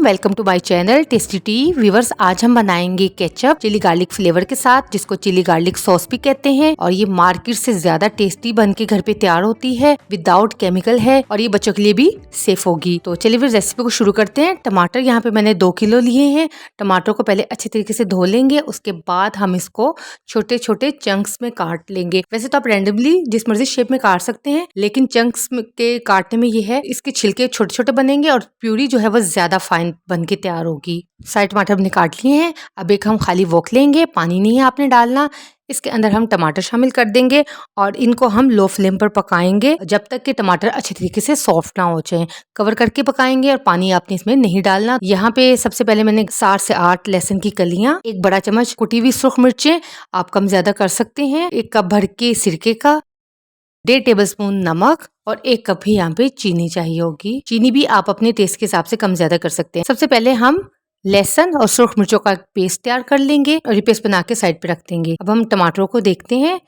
Welcome to my channel tasty tea viewers. आज हम बनाएंगे केचप चिली गार्लिक फ्लेवर के साथ, जिसको चिली गार्लिक सॉस भी कहते हैं। और ये मार्केट से ज्यादा टेस्टी बन के घर पे तैयार होती है, विदाउट केमिकल है और ये बच्चों के लिए भी सेफ होगी। तो चलिए फिर रेसिपी को शुरू करते हैं। टमाटर यहाँ पे मैंने 2 किलो लिए हैं। टमाटर को पहले अच्छे तरीके से धो लेंगे, उसके बाद हम इसको छोटे छोटे चंक्स में काट लेंगे। वैसे तो आप रैंडमली जिस मर्जी शेप में काट सकते हैं, लेकिन चंक्स के काटने में ये है इसके छिलके छोटे छोटे बनेंगे और प्यूरी जो है वो ज्यादा फाइन बन के तैयार होगी। सारे टमाटर हमने काट लिए हैं। अब एक हम खाली वोक लेंगे, पानी नहीं है आपने डालना। इसके अंदर हम टमाटर शामिल कर देंगे और इनको हम लो फ्लेम पर पकाएंगे जब तक कि टमाटर अच्छे तरीके से सॉफ्ट ना हो जाए। कवर करके पकाएंगे और पानी आपने इसमें नहीं डालना। यहाँ पे सबसे पहले मैंने 7 से 8 लहसुन की कलियां, 1 बड़ा चम्मच कुटी हुई सूख मिर्चें, आप कम ज्यादा कर सकते हैं, 1 कप भर के सिरके का, 1.5 टेबलस्पून नमक और 1 कप ही यहाँ पे चीनी चाहिए होगी। चीनी भी आप अपने टेस्ट के हिसाब से कम ज्यादा कर सकते हैं। सबसे पहले हम लहसुन और सूख मिर्चों का पेस्ट तैयार कर लेंगे और ये पेस्ट बना के साइड पे रख देंगे। अब हम टमाटरों को देखते हैं।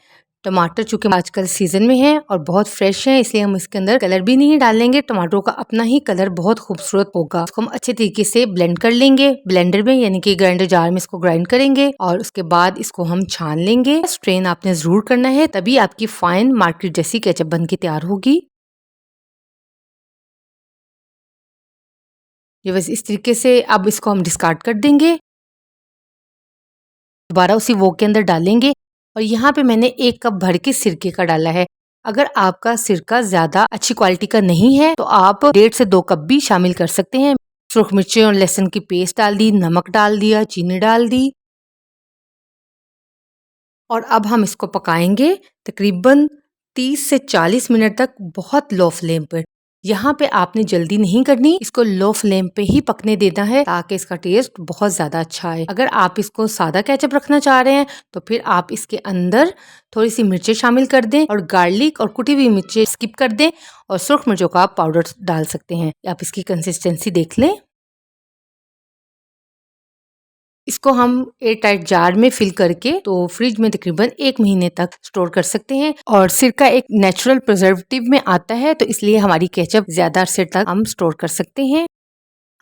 टमाटर चूंकि आजकल सीजन में है और बहुत फ्रेश है, इसलिए हम इसके अंदर कलर भी नहीं डालेंगे। टमाटरों का अपना ही कलर बहुत खूबसूरत होगा। इसको हम अच्छे तरीके से ब्लेंड कर लेंगे ब्लेंडर में, यानी कि ग्राइंडर जार में इसको ग्राइंड करेंगे और उसके बाद इसको हम छान लेंगे। स्ट्रेन आपने जरूर करना है, तभी आपकी फाइन मार्केट जैसी केचप बन के तैयार होगी। ये बस इस तरीके से अब इसको हम डिस्कार्ड कर देंगे, दोबारा उसी वोक के अंदर डालेंगे। और यहाँ पे मैंने 1 कप भर के सिरके का डाला है। अगर आपका सिरका ज्यादा अच्छी क्वालिटी का नहीं है तो आप 1.5 से 2 कप भी शामिल कर सकते हैं। सूख मिर्ची और लहसुन की पेस्ट डाल दी, नमक डाल दिया, चीनी डाल दी और अब हम इसको पकाएंगे तकरीबन 30 से 40 मिनट तक, बहुत लो फ्लेम पर। यहाँ पे आपने जल्दी नहीं करनी, इसको लो फ्लेम पे ही पकने देना है ताकि इसका टेस्ट बहुत ज्यादा अच्छा आए। अगर आप इसको सादा केचप रखना चाह रहे हैं तो फिर आप इसके अंदर थोड़ी सी मिर्चें शामिल कर दें और गार्लिक और कुटी हुई मिर्चें स्किप कर दें और सूख मिर्चों का आप पाउडर डाल सकते हैं। आप इसकी कंसिस्टेंसी देख लें। इसको हम एयर टाइट जार में फिल करके तो फ्रिज में तकरीबन 1 महीने तक स्टोर कर सकते हैं। और सिरका एक नेचुरल प्रिजर्वेटिव में आता है, तो इसलिए हमारी केचप ज्यादा अरसे तक हम स्टोर कर सकते हैं।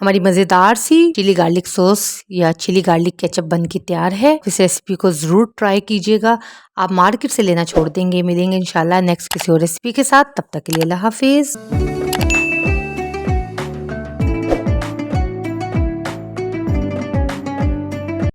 हमारी मजेदार सी चिली गार्लिक सॉस या चिली गार्लिक केचप बन के तैयार है। इस रेसिपी को जरूर ट्राई कीजिएगा, आप मार्केट से लेना छोड़ देंगे। मिलेंगे इंशाल्लाह नेक्स्ट किसी और रेसिपी के साथ, तब तक के लिए अल्लाह हाफिज।